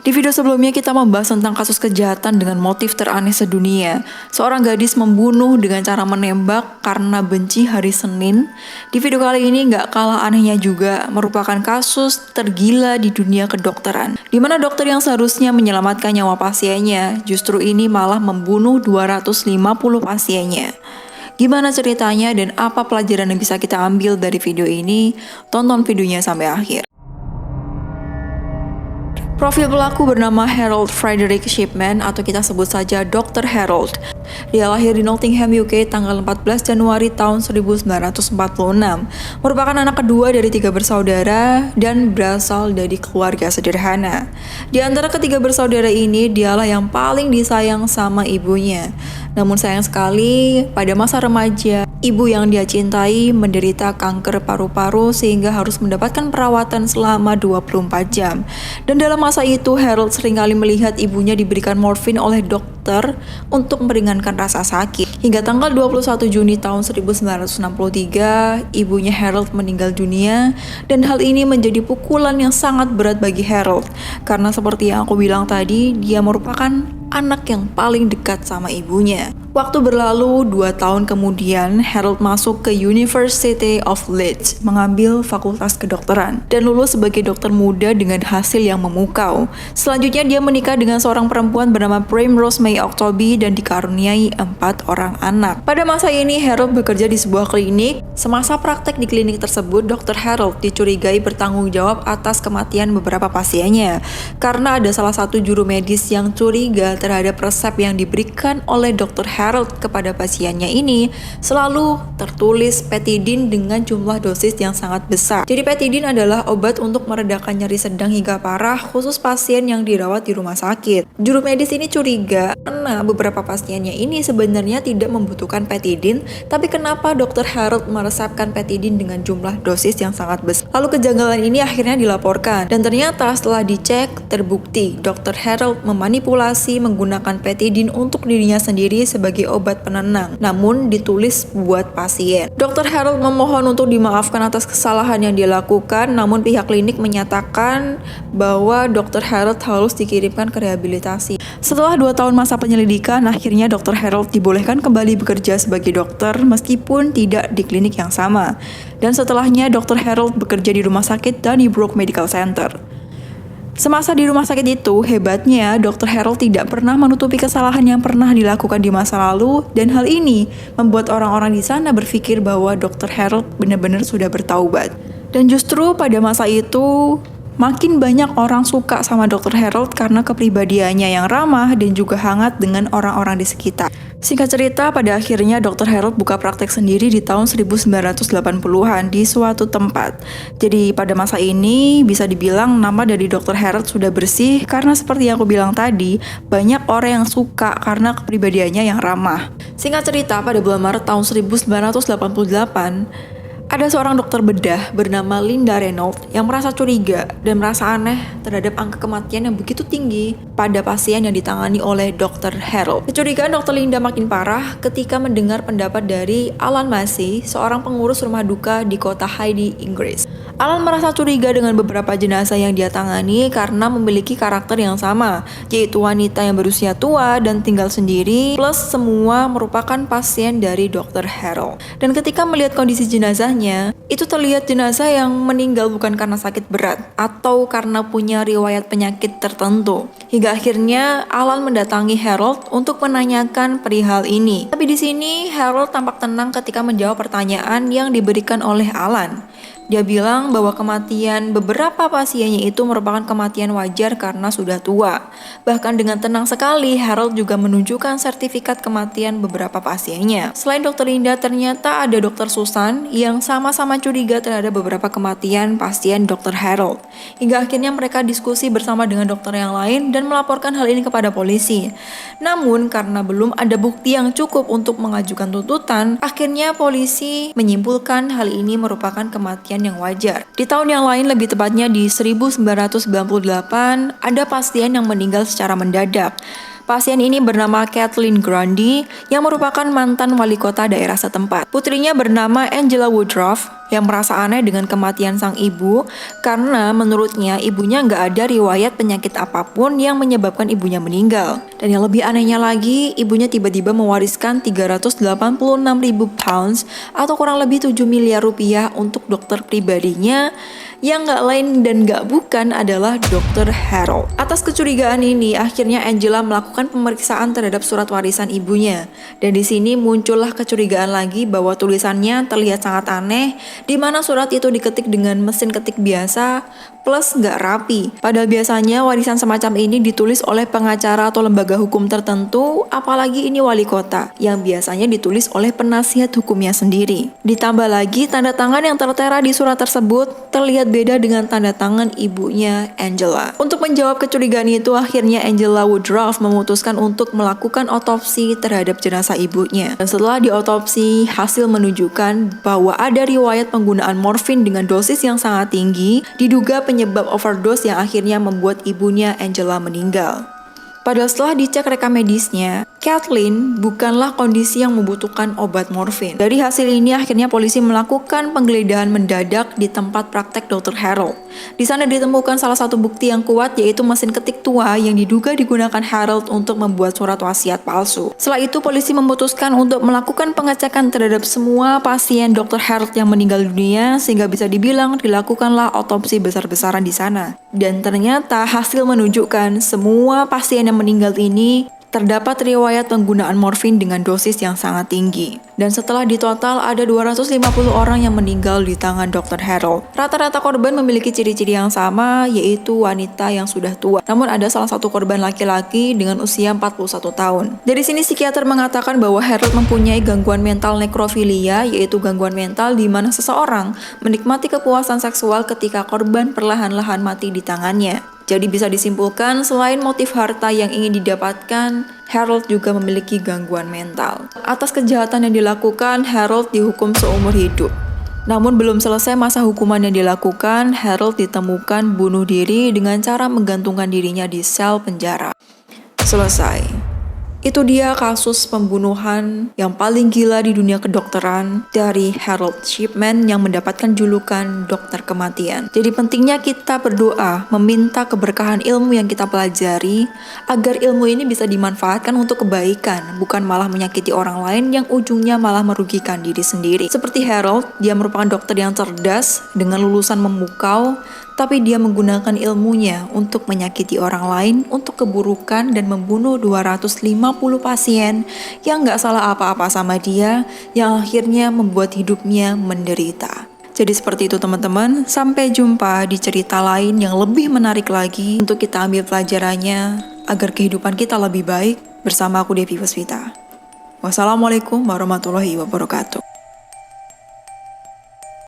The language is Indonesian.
Di video sebelumnya kita membahas tentang kasus kejahatan dengan motif teraneh sedunia. Seorang gadis membunuh dengan cara menembak karena benci hari Senin. Di video kali ini nggak kalah anehnya juga, merupakan kasus tergila di dunia kedokteran. Di mana dokter yang seharusnya menyelamatkan nyawa pasiennya, justru ini malah membunuh 250 pasiennya. Gimana ceritanya dan apa pelajaran yang bisa kita ambil dari video ini? Tonton videonya sampai akhir. Profil pelaku bernama Harold Frederick Shipman atau kita sebut saja Dr. Harold. Dia lahir di Nottingham, UK tanggal 14 Januari tahun 1946. Merupakan anak kedua dari 3 bersaudara dan berasal dari keluarga sederhana. Di antara ketiga bersaudara ini, dialah yang paling disayang sama ibunya. Namun sayang sekali, pada masa remaja, ibu yang dia cintai menderita kanker paru-paru sehingga harus mendapatkan perawatan selama 24 jam. Dan dalam masa itu, Harold seringkali melihat ibunya diberikan morfin oleh dokter untuk meringankan rasa sakit. Hingga tanggal 21 Juni tahun 1963, ibunya Harold meninggal dunia dan hal ini menjadi pukulan yang sangat berat bagi Harold. Karena seperti yang aku bilang tadi, dia merupakan anak yang paling dekat sama ibunya. Waktu berlalu, 2 tahun kemudian, Harold masuk ke University of Leeds, mengambil fakultas kedokteran, dan lulus sebagai dokter muda dengan hasil yang memukau. Selanjutnya, dia menikah dengan seorang perempuan bernama Primrose May Octoby dan dikaruniai 4 orang anak. Pada masa ini, Harold bekerja di sebuah klinik. Semasa praktek di klinik tersebut, Dr. Harold dicurigai bertanggung jawab atas kematian beberapa pasiennya, karena ada salah satu juru medis yang curiga terhadap resep yang diberikan oleh Dr. Harold kepada pasiennya ini selalu tertulis petidin dengan jumlah dosis yang sangat besar. Jadi petidin adalah obat untuk meredakan nyeri sedang hingga parah khusus pasien yang dirawat di rumah sakit. Juru medis ini curiga karena beberapa pasiennya ini sebenarnya tidak membutuhkan petidin, tapi kenapa Dr. Harold meresepkan petidin dengan jumlah dosis yang sangat besar. Lalu kejanggalan ini akhirnya dilaporkan dan ternyata setelah dicek terbukti Dr. Harold memanipulasi menggunakan petidin untuk dirinya sendiri sebagai obat penenang, namun ditulis buat pasien. Dr. Harold memohon untuk dimaafkan atas kesalahan yang dia lakukan, namun pihak klinik menyatakan bahwa Dr. Harold harus dikirimkan ke rehabilitasi. Setelah 2 tahun masa penyelidikan, akhirnya Dr. Harold dibolehkan kembali bekerja sebagai dokter meskipun tidak di klinik yang sama. Dan setelahnya Dr. Harold bekerja di rumah sakit Donnybrook Medical Center. Semasa di rumah sakit itu, hebatnya Dr. Harold tidak pernah menutupi kesalahan yang pernah dilakukan di masa lalu, dan hal ini membuat orang-orang di sana berpikir bahwa Dr. Harold benar-benar sudah bertaubat. Dan justru pada masa itu, makin banyak orang suka sama Dr. Harold karena kepribadiannya yang ramah dan juga hangat dengan orang-orang di sekitar. Singkat cerita, pada akhirnya Dr. Harold buka praktek sendiri di tahun 1980-an di suatu tempat. Jadi pada masa ini bisa dibilang nama dari Dr. Harold sudah bersih karena seperti yang aku bilang tadi, banyak orang yang suka karena kepribadiannya yang ramah. Singkat cerita, pada bulan Maret tahun 1988, ada seorang dokter bedah bernama Linda Reynolds yang merasa curiga dan merasa aneh terhadap angka kematian yang begitu tinggi pada pasien yang ditangani oleh Dr. Harold. Kecurigaan Dr. Linda makin parah ketika mendengar pendapat dari Alan Massey, seorang pengurus rumah duka di kota Hyde, Inggris. Alan merasa curiga dengan beberapa jenazah yang dia tangani karena memiliki karakter yang sama, yaitu wanita yang berusia tua dan tinggal sendiri, plus semua merupakan pasien dari Dr. Harold. Dan ketika melihat kondisi jenazahnya, itu terlihat jenazah yang meninggal bukan karena sakit berat atau karena punya riwayat penyakit tertentu. Hingga akhirnya Alan mendatangi Harold untuk menanyakan perihal ini. Tapi di sini Harold tampak tenang ketika menjawab pertanyaan yang diberikan oleh Alan. Dia bilang bahwa kematian beberapa pasiennya itu merupakan kematian wajar karena sudah tua. Bahkan dengan tenang sekali, Harold juga menunjukkan sertifikat kematian beberapa pasiennya. Selain Dr. Linda, ternyata ada Dr. Susan yang sama-sama curiga terhadap beberapa kematian pasien Dr. Harold. Hingga akhirnya mereka diskusi bersama dengan dokter yang lain dan melaporkan hal ini kepada polisi. Namun karena belum ada bukti yang cukup untuk mengajukan tuntutan, akhirnya polisi menyimpulkan hal ini merupakan kematian yang wajar. Di tahun yang lain, lebih tepatnya di 1998, ada pasien yang meninggal secara mendadak. Pasien ini bernama Kathleen Grundy yang merupakan mantan wali kota daerah setempat. Putrinya bernama Angela Woodruff yang merasa aneh dengan kematian sang ibu karena menurutnya ibunya nggak ada riwayat penyakit apapun yang menyebabkan ibunya meninggal. Dan yang lebih anehnya lagi, ibunya tiba-tiba mewariskan 386.000 pounds atau kurang lebih 7 miliar rupiah untuk dokter pribadinya yang nggak lain dan nggak bukan adalah Dr. Harold. Atas kecurigaan ini, akhirnya Angela melakukan pemeriksaan terhadap surat warisan ibunya. Dan di sini muncullah kecurigaan lagi bahwa tulisannya terlihat sangat aneh, di mana surat itu diketik dengan mesin ketik biasa plus nggak rapi. Padahal biasanya warisan semacam ini ditulis oleh pengacara atau lembaga hukum tertentu, apalagi ini wali kota, yang biasanya ditulis oleh penasihat hukumnya sendiri. Ditambah lagi, tanda tangan yang tertera di surat tersebut terlihat beda dengan tanda tangan ibunya Angela. Untuk menjawab kecurigaan itu, akhirnya Angela Woodruff memutuskan untuk melakukan otopsi terhadap jenazah ibunya. Dan setelah diotopsi, hasil menunjukkan bahwa ada riwayat penggunaan morfin dengan dosis yang sangat tinggi, diduga penyebab overdose yang akhirnya membuat ibunya Angela meninggal. Padahal setelah dicek rekam medisnya, Kathleen bukanlah kondisi yang membutuhkan obat morfin. Dari hasil ini akhirnya polisi melakukan penggeledahan mendadak di tempat praktek Dr. Harold. Di sana ditemukan salah satu bukti yang kuat, yaitu mesin ketik tua yang diduga digunakan Harold untuk membuat surat wasiat palsu. Setelah itu polisi memutuskan untuk melakukan pengecekan terhadap semua pasien Dr. Harold yang meninggal dunia sehingga bisa dibilang dilakukanlah otopsi besar-besaran di sana. Dan ternyata hasil menunjukkan semua pasien yang meninggal ini terdapat riwayat penggunaan morfin dengan dosis yang sangat tinggi. Dan setelah ditotal ada 250 orang yang meninggal di tangan Dr. Harold. Rata-rata korban memiliki ciri-ciri yang sama, yaitu wanita yang sudah tua. Namun ada salah satu korban laki-laki dengan usia 41 tahun. Dari sini psikiater mengatakan bahwa Harold mempunyai gangguan mental nekrofilia, yaitu gangguan mental di mana seseorang menikmati kepuasan seksual ketika korban perlahan-lahan mati di tangannya. Jadi bisa disimpulkan, selain motif harta yang ingin didapatkan, Harold juga memiliki gangguan mental. Atas kejahatan yang dilakukan, Harold dihukum seumur hidup. Namun belum selesai masa hukuman yang dilakukan, Harold ditemukan bunuh diri dengan cara menggantungkan dirinya di sel penjara. Selesai. Itu dia kasus pembunuhan yang paling gila di dunia kedokteran dari Harold Shipman yang mendapatkan julukan dokter kematian. Jadi pentingnya kita berdoa, meminta keberkahan ilmu yang kita pelajari agar ilmu ini bisa dimanfaatkan untuk kebaikan, bukan malah menyakiti orang lain yang ujungnya malah merugikan diri sendiri. Seperti Harold, dia merupakan dokter yang cerdas dengan lulusan memukau, tapi dia menggunakan ilmunya untuk menyakiti orang lain, untuk keburukan dan membunuh 250 pasien yang gak salah apa-apa sama dia, yang akhirnya membuat hidupnya menderita. Jadi seperti itu teman-teman, sampai jumpa di cerita lain yang lebih menarik lagi untuk kita ambil pelajarannya agar kehidupan kita lebih baik. Bersama aku Devi Puspita. Wassalamualaikum warahmatullahi wabarakatuh.